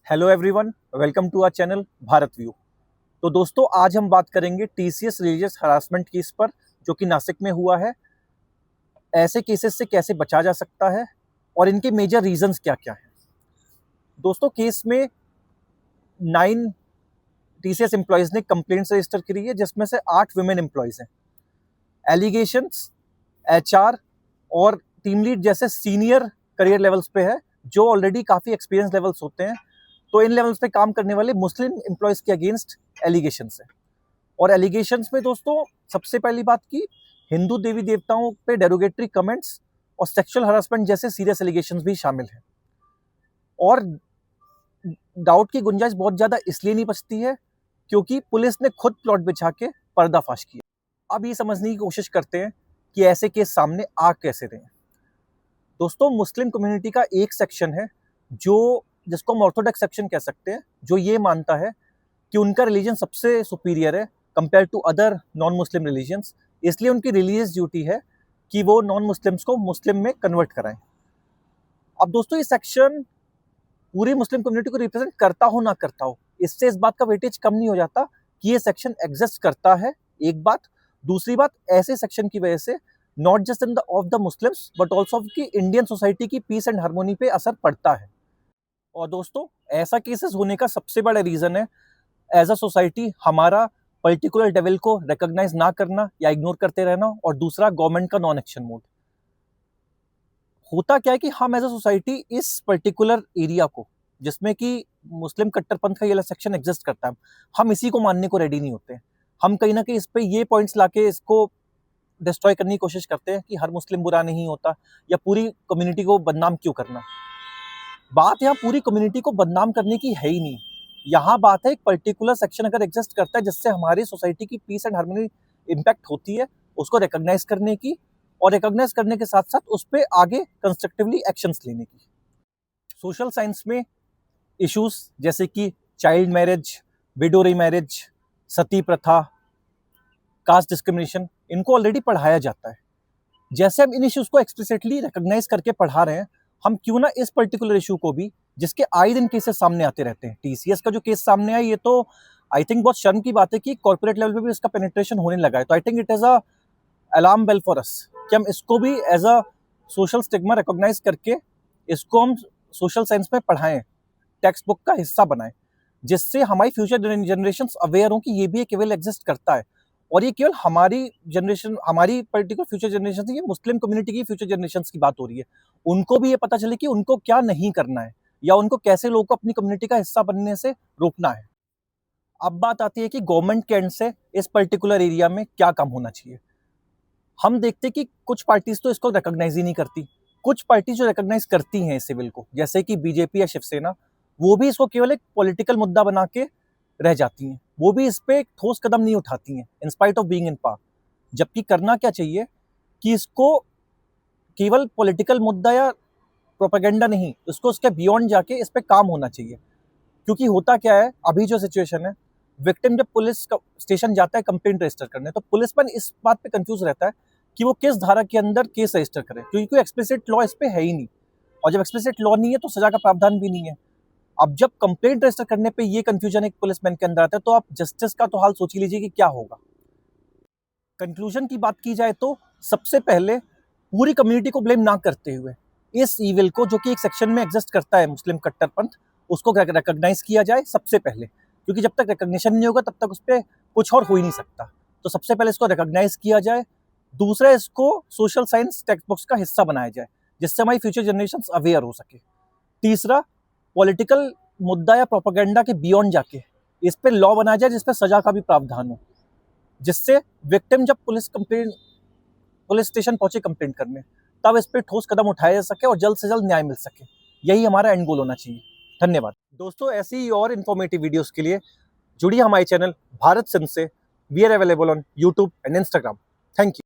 Hello everyone, welcome to our channel Bharat view. तो दोस्तों, आज हम बात करेंगे टीसीएस रिलीजियस हरासमेंट केस पर, जो कि नासिक में हुआ है। ऐसे केसेस से कैसे बचा जा सकता है और इनके मेजर रीजंस क्या क्या हैं। दोस्तों, केस में 9 टीसीएस एम्प्लॉयज ने कंप्लेंट्स रजिस्टर करी है, जिसमें से 8 वुमेन एम्प्लॉयज हैं। एलिगेशंस एचआर और टीम लीड जैसे सीनियर करियर लेवल्स पे है, जो ऑलरेडी काफ़ी एक्सपीरियंस लेवल्स होते हैं। तो इन लेवल्स पे काम करने वाले मुस्लिम एम्प्लॉयज के अगेंस्ट एलिगेशंस है। और एलिगेशंस में दोस्तों, सबसे पहली बात की हिंदू देवी देवताओं पे डेरोगेटरी कमेंट्स और सेक्सुअल हरासमेंट जैसे सीरियस एलिगेशंस भी शामिल हैं। और डाउट की गुंजाइश बहुत ज़्यादा इसलिए नहीं बचती है क्योंकि पुलिस ने खुद प्लॉट बिछा के पर्दाफाश किया। अब ये समझने की कोशिश करते हैं कि ऐसे केस सामने आ कैसे रहे हैं। दोस्तों, मुस्लिम कम्युनिटी का एक सेक्शन है जिसको हम ऑर्थोडॉक्स सेक्शन कह सकते हैं, जो ये मानता है कि उनका रिलीजन सबसे सुपीरियर है compare to other non Muslim religions. इसलिए उनकी रिलीजियस ड्यूटी है कि वो नॉन मुस्लिम्स को मुस्लिम में कन्वर्ट कराएं। अब दोस्तों, ये सेक्शन पूरी मुस्लिम कम्युनिटी को रिप्रेजेंट करता हो ना करता हो, इससे इस बात का वेटेज कम नहीं हो जाता कि ये सेक्शन एग्जिस्ट करता है। एक बात। दूसरी बात, ऐसे सेक्शन की वजह से not just in the of the Muslims but also of की इंडियन सोसाइटी की पीस एंड हार्मोनी पे असर पड़ता है। और दोस्तों, ऐसा केसेस होने का सबसे बड़ा रीजन है एज अ सोसाइटी हमारा पर्टिकुलर डेविल को रिकॉग्नाइज ना करना या इग्नोर करते रहना, और दूसरा गवर्नमेंट का नॉन एक्शन मोड। होता क्या है कि हम एज अ सोसाइटी इस पर्टिकुलर एरिया को, जिसमें कि मुस्लिम कट्टरपंथ का ये सेक्शन एग्जिस्ट करता है, हम इसी को मानने को रेडी नहीं होते। हम कहीं ना कहीं इस पे ये पॉइंट्स लाके इसको डिस्ट्रॉय करने की कोशिश करते हैं कि हर मुस्लिम बुरा नहीं होता, या पूरी कम्युनिटी को बदनाम क्यों करना। बात यहाँ पूरी कम्युनिटी को बदनाम करने की है ही नहीं। यहाँ बात है एक पर्टिकुलर सेक्शन अगर एग्जिस्ट करता है जिससे हमारी सोसाइटी की पीस एंड हार्मनी इम्पैक्ट होती है, उसको रिकॉग्नाइज करने की, और रिकॉग्नाइज करने के साथ साथ उस पर आगे कंस्ट्रक्टिवली एक्शंस लेने की। सोशल साइंस में इश्यूज जैसे कि चाइल्ड मैरिज, विडो रीमैरिज, सती प्रथा, कास्ट डिस्क्रिमिनेशन, इनको ऑलरेडी पढ़ाया जाता है। जैसे हम इन इश्यूज को एक्सप्लिसिटली रिकॉग्नाइज करके पढ़ा रहे हैं, हम क्यों ना इस पर्टिकुलर इशू को भी, जिसके आए दिन केसेस सामने आते रहते हैं। टीसीएस का जो केस सामने आया, ये तो आई थिंक बहुत शर्म की बात है कि कॉर्पोरेट लेवल पे भी इसका पेनिट्रेशन होने लगा है। तो I think it is a alarm bell for us कि हम इसको भी as a social stigma recognise करके इसको हम सोशल साइंस में पढ़ाएं, टेक्स्ट बुक का हिस्सा बनाएं, जिससे हमारी फ्यूचर जनरेशन अवेयर हो कि ये भी एक एविल एग्जिस्ट करता है। और ये केवल हमारी जनरेशन, हमारी पर्टिकुलर फ्यूचर जनरेशन, ये मुस्लिम कम्युनिटी की फ्यूचर जनरेशन की बात हो रही है। उनको भी ये पता चले कि उनको क्या नहीं करना है, या उनको कैसे लोगों को अपनी कम्युनिटी का हिस्सा बनने से रोकना है। अब बात आती है कि गवर्नमेंट के एंड से इस पर्टिकुलर एरिया में क्या काम होना चाहिए। हम देखते कि कुछ पार्टीज तो इसको रिकॉग्नाइज ही नहीं करती। कुछ पार्टी जो रिकॉग्नाइज करती हैं इस सिविल को, जैसे कि बीजेपी या शिवसेना, वो भी इसको केवल एक पॉलिटिकल मुद्दा बना के रह जाती हैं। वो भी इस पे ठोस कदम नहीं उठाती हैं in spite of being in power. जबकि करना क्या चाहिए कि इसको केवल पॉलिटिकल मुद्दा या प्रोपेगेंडा नहीं, इसको उसके बियॉन्ड जाके इस पे काम होना चाहिए। क्योंकि होता क्या है, अभी जो सिचुएशन है, विक्टिम जब पुलिस स्टेशन जाता है कंप्लेंट रजिस्टर करने, तो पुलिस पर इस बात पे कंफ्यूज रहता है कि वो किस धारा के अंदर केस रजिस्टर करे, क्योंकि कोई एक्सप्लिसिट लॉ इस पे है ही नहीं। और जब एक्सप्लिसिट लॉ नहीं है तो सजा का प्रावधान भी नहीं है। अब जब कंप्लेंट रजिस्टर करने पे ये कंफ्यूजन एक पुलिसमैन के अंदर आता है, तो आप जस्टिस का तो हाल सोच ही लीजिए कि क्या होगा। कंक्लूजन की बात की जाए तो सबसे पहले पूरी कम्युनिटी को ब्लेम ना करते हुए इस ईविल को, जो कि एक सेक्शन में एग्जिस्ट करता है मुस्लिम कट्टरपंथ, उसको रिकॉग्नाइज किया जाए सबसे पहले। क्योंकि जब तक रिकॉग्निशन नहीं होगा तब तक उस पर कुछ और हो ही नहीं सकता। तो सबसे पहले इसको रिकॉग्नाइज किया जाए। दूसरा, इसको सोशल साइंस टेक्स्ट बुक्स का हिस्सा बनाया जाए, जिससे हमारी फ्यूचर जनरेशन अवेयर हो सके। तीसरा, पॉलिटिकल मुद्दा या प्रोपेगेंडा के बियॉन्ड जाके इस पे लॉ बनाया जाए जिस पे सजा का भी प्रावधान हो, जिससे विक्टिम जब पुलिस स्टेशन पहुंचे कंप्लेंट करने, तब इस पे ठोस कदम उठाया जा सके और जल्द से जल्द न्याय मिल सके। यही हमारा एंड गोल होना चाहिए। धन्यवाद दोस्तों। ऐसी ही और इन्फॉर्मेटिव वीडियोस के लिए जुड़िए हमारे चैनल भारत सिंह से। We are available on YouTube and Instagram. Thank you.